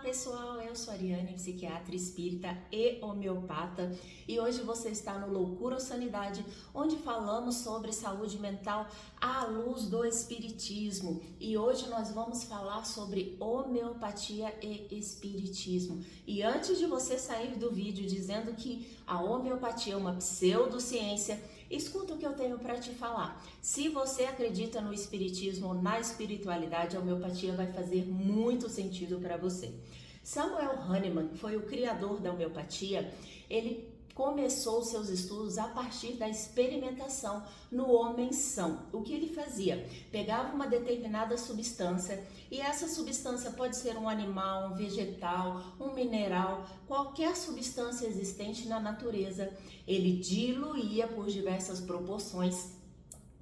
Pessoal, eu sou a Ariane, psiquiatra espírita e homeopata, e hoje você está no Loucura ou Sanidade, onde falamos sobre saúde mental à luz do espiritismo. E hoje nós vamos falar sobre homeopatia e espiritismo. E antes de você sair do vídeo dizendo que a homeopatia é uma pseudociência, escuta o que eu tenho para te falar. Se você acredita no espiritismo ou na espiritualidade, a homeopatia vai fazer muito sentido para você. Samuel Hahnemann, que foi o criador da homeopatia, ele começou seus estudos a partir da experimentação no homem são. O que ele fazia? Pegava uma determinada substância, e essa substância pode ser um animal, um vegetal, um mineral, qualquer substância existente na natureza. Ele diluía por diversas proporções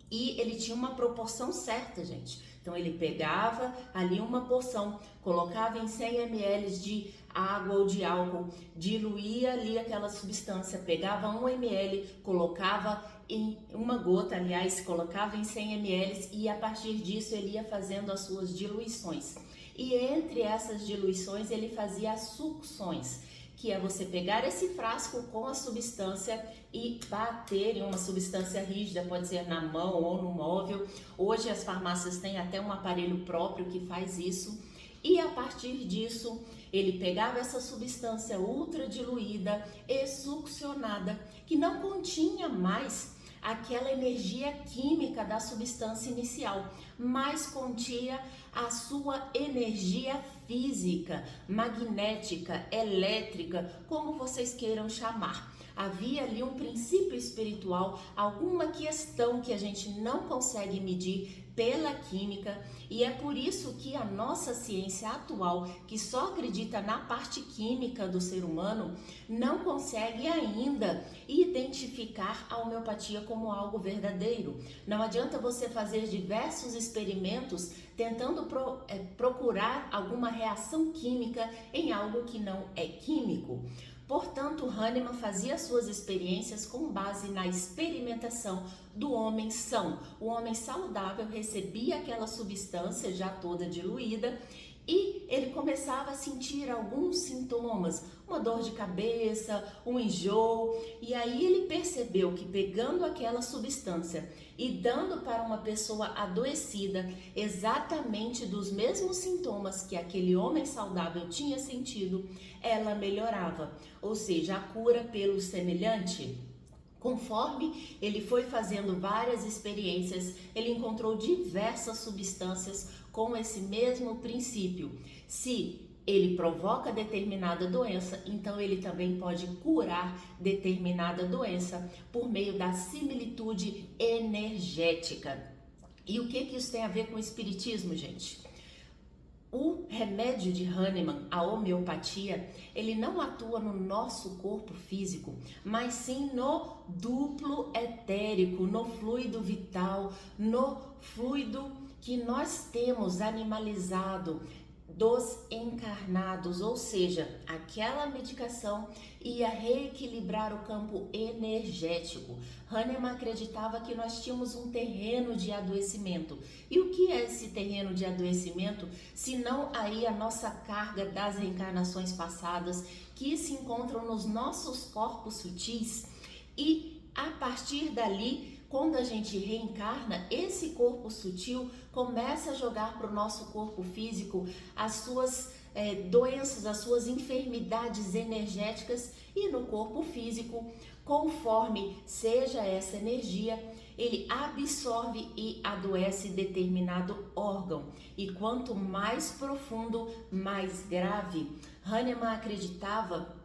e ele tinha uma proporção certa, gente. Então ele pegava ali uma porção, colocava em 100 ml de água ou de álcool, diluía ali aquela substância, pegava 1 ml, colocava em uma gota, aliás, colocava em 100 ml e a partir disso ele ia fazendo as suas diluições. E entre essas diluições ele fazia as sucções, que é você pegar esse frasco com a substância e bater em uma substância rígida, pode ser na mão ou no móvel. Hoje as farmácias têm até um aparelho próprio que faz isso. E a partir disso, ele pegava essa substância ultra diluída e succionada, que não continha mais aquela energia química da substância inicial, mas continha a sua energia física, magnética, elétrica, como vocês queiram chamar. Havia ali um princípio espiritual, alguma questão que a gente não consegue medir pela química, e é por isso que a nossa ciência atual, que só acredita na parte química do ser humano, não consegue ainda identificar a homeopatia como algo verdadeiro. Não adianta você fazer diversos experimentos tentando procurar alguma reação química em algo que não é químico. Portanto, Hahnemann fazia suas experiências com base na experimentação do homem são. O homem saudável recebia aquela substância já toda diluída e ele começava a sentir alguns sintomas, uma dor de cabeça, um enjoo, e aí ele percebeu que pegando aquela substância e dando para uma pessoa adoecida exatamente dos mesmos sintomas que aquele homem saudável tinha sentido, ela melhorava, ou seja, a cura pelo semelhante. Conforme ele foi fazendo várias experiências, ele encontrou diversas substâncias com esse mesmo princípio. Se ele provoca determinada doença, então ele também pode curar determinada doença por meio da similitude energética. E o que isso tem a ver com o espiritismo, gente? O remédio de Hahnemann, a homeopatia, ele não atua no nosso corpo físico, mas sim no duplo etérico, no fluido vital, no fluido que nós temos animalizado dos encarnados, ou seja, aquela medicação ia reequilibrar o campo energético. Hahnemann acreditava que nós tínhamos um terreno de adoecimento. E o que é esse terreno de adoecimento, se não aí a nossa carga das reencarnações passadas que se encontram nos nossos corpos sutis, e a partir dali, quando a gente reencarna, esse corpo sutil começa a jogar para o nosso corpo físico as suas doenças, as suas enfermidades energéticas, e no corpo físico, conforme seja essa energia, ele absorve e adoece determinado órgão. E quanto mais profundo, mais grave. Hahnemann acreditava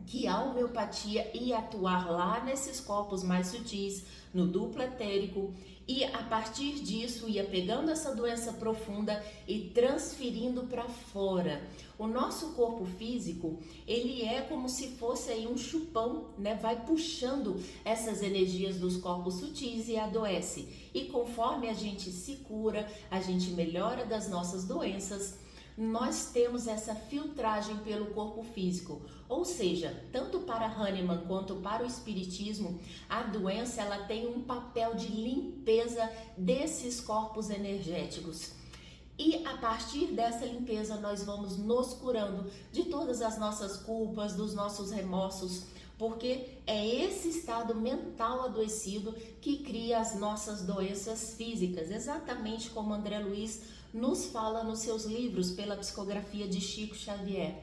que a homeopatia ia atuar lá nesses corpos mais sutis, no duplo etérico, e a partir disso ia pegando essa doença profunda e transferindo para fora. O nosso corpo físico, ele é como se fosse aí um chupão, né? Vai puxando essas energias dos corpos sutis e adoece. E conforme a gente se cura, a gente melhora das nossas doenças, nós temos essa filtragem pelo corpo físico, ou seja, tanto para Hahnemann quanto para o espiritismo, a doença ela tem um papel de limpeza desses corpos energéticos. E a partir dessa limpeza nós vamos nos curando de todas as nossas culpas, dos nossos remorsos, porque é esse estado mental adoecido que cria as nossas doenças físicas, exatamente como André Luiz nos fala nos seus livros pela psicografia de Chico Xavier.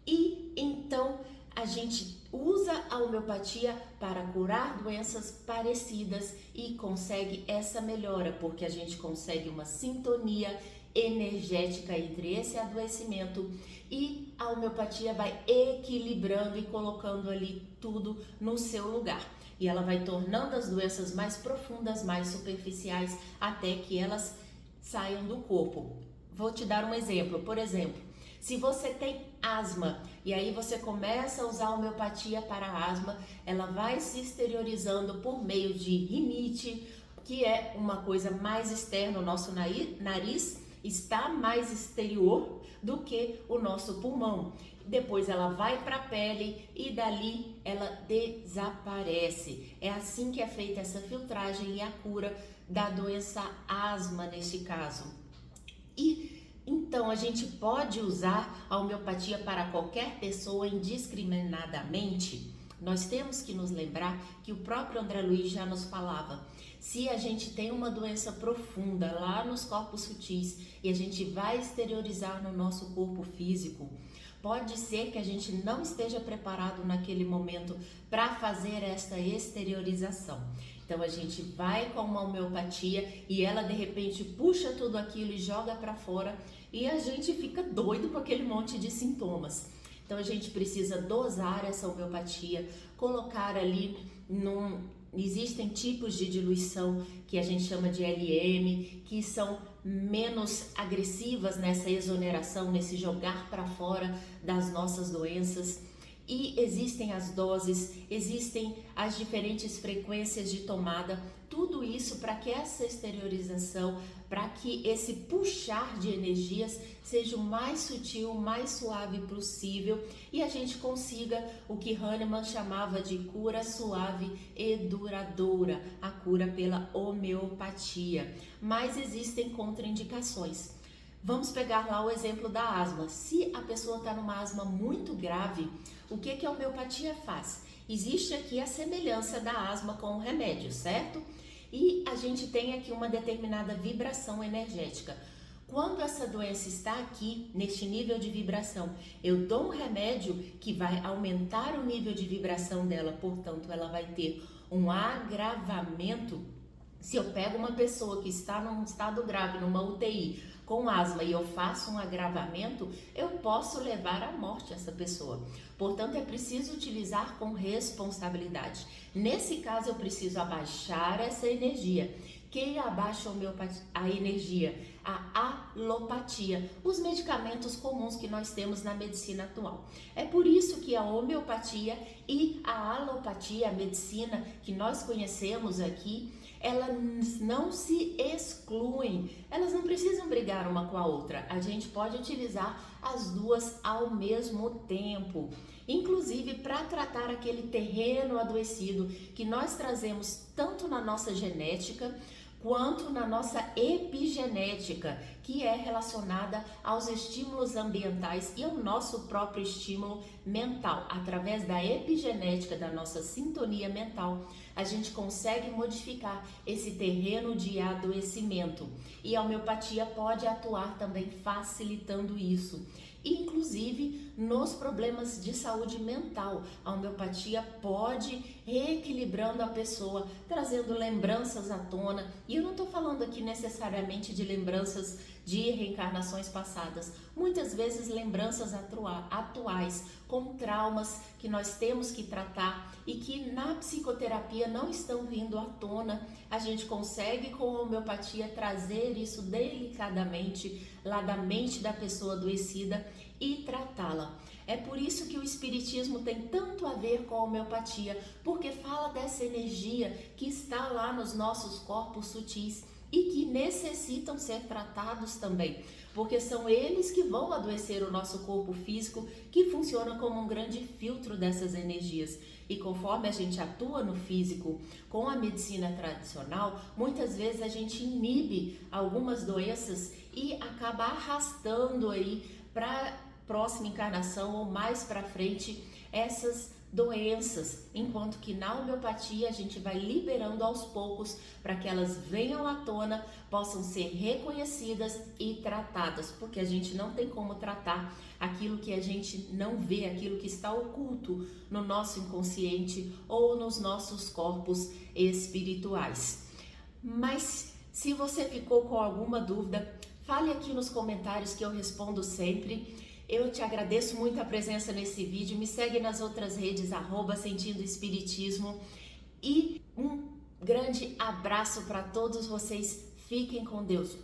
E então a gente usa a homeopatia para curar doenças parecidas e consegue essa melhora, porque a gente consegue uma sintonia energética entre esse adoecimento e a homeopatia vai equilibrando e colocando ali tudo no seu lugar. E ela vai tornando as doenças mais profundas, mais superficiais, até que elas saiam do corpo. Vou te dar um exemplo. Por exemplo, se você tem asma e aí você começa a usar a homeopatia para a asma, ela vai se exteriorizando por meio de rinite, que é uma coisa mais externa, o nosso nariz está mais exterior do que o nosso pulmão. Depois ela vai para a pele e dali ela desaparece. É assim que é feita essa filtragem e a cura da doença asma neste caso. E então a gente pode usar a homeopatia para qualquer pessoa indiscriminadamente? Nós temos que nos lembrar que o próprio André Luiz já nos falava: se a gente tem uma doença profunda lá nos corpos sutis e a gente vai exteriorizar no nosso corpo físico, pode ser que a gente não esteja preparado naquele momento para fazer essa exteriorização. Então a gente vai com uma homeopatia e ela de repente puxa tudo aquilo e joga para fora e a gente fica doido com aquele monte de sintomas. Então a gente precisa dosar essa homeopatia, colocar ali Existem tipos de diluição que a gente chama de LM, que são menos agressivas nessa exoneração, nesse jogar para fora das nossas doenças. E existem as doses, existem as diferentes frequências de tomada, tudo isso para que essa exteriorização, para que esse puxar de energias seja o mais sutil, o mais suave possível e a gente consiga o que Hahnemann chamava de cura suave e duradoura, a cura pela homeopatia. Mas existem contraindicações. Vamos pegar lá o exemplo da asma. Se a pessoa está numa asma muito grave, o que a homeopatia faz? Existe aqui a semelhança da asma com o remédio, certo? E a gente tem aqui uma determinada vibração energética. Quando essa doença está aqui, neste nível de vibração, eu dou um remédio que vai aumentar o nível de vibração dela, portanto, ela vai ter um agravamento. Se eu pego uma pessoa que está num estado grave, numa UTI, com asma e eu faço um agravamento, eu posso levar à morte essa pessoa. Portanto, é preciso utilizar com responsabilidade. Nesse caso, eu preciso abaixar essa energia. Quem abaixa a energia? A alopatia, os medicamentos comuns que nós temos na medicina atual. É por isso que a homeopatia e a alopatia, a medicina que nós conhecemos aqui, elas não se excluem, elas não precisam brigar uma com a outra. A gente pode utilizar as duas ao mesmo tempo, inclusive para tratar aquele terreno adoecido que nós trazemos tanto na nossa genética quanto na nossa epigenética, que é relacionada aos estímulos ambientais e ao nosso próprio estímulo mental. Através da epigenética, da nossa sintonia mental, a gente consegue modificar esse terreno de adoecimento. E a homeopatia pode atuar também facilitando isso. Inclusive nos problemas de saúde mental, a homeopatia pode reequilibrando a pessoa, trazendo lembranças à tona. E eu não estou falando aqui necessariamente de lembranças de reencarnações passadas, muitas vezes lembranças atuais, com traumas que nós temos que tratar e que na psicoterapia não estão vindo à tona. A gente consegue com a homeopatia trazer isso delicadamente lá da mente da pessoa adoecida e tratá-la. É por isso que o espiritismo tem tanto a ver com a homeopatia, porque fala dessa energia que está lá nos nossos corpos sutis e que necessitam ser tratados também. porque são eles que vão adoecer o nosso corpo físico, que funciona como um grande filtro dessas energias. E conforme a gente atua no físico com a medicina tradicional, muitas vezes a gente inibe algumas doenças e acaba arrastando aí para próxima encarnação ou mais para frente essas doenças, enquanto que na homeopatia a gente vai liberando aos poucos para que elas venham à tona, possam ser reconhecidas e tratadas, porque a gente não tem como tratar aquilo que a gente não vê, aquilo que está oculto no nosso inconsciente ou nos nossos corpos espirituais. Mas se você ficou com alguma dúvida, fale aqui nos comentários que eu respondo sempre. Eu te agradeço muito a presença nesse vídeo, me segue nas outras redes, @Sentindo Espiritismo, e um grande abraço para todos vocês, fiquem com Deus.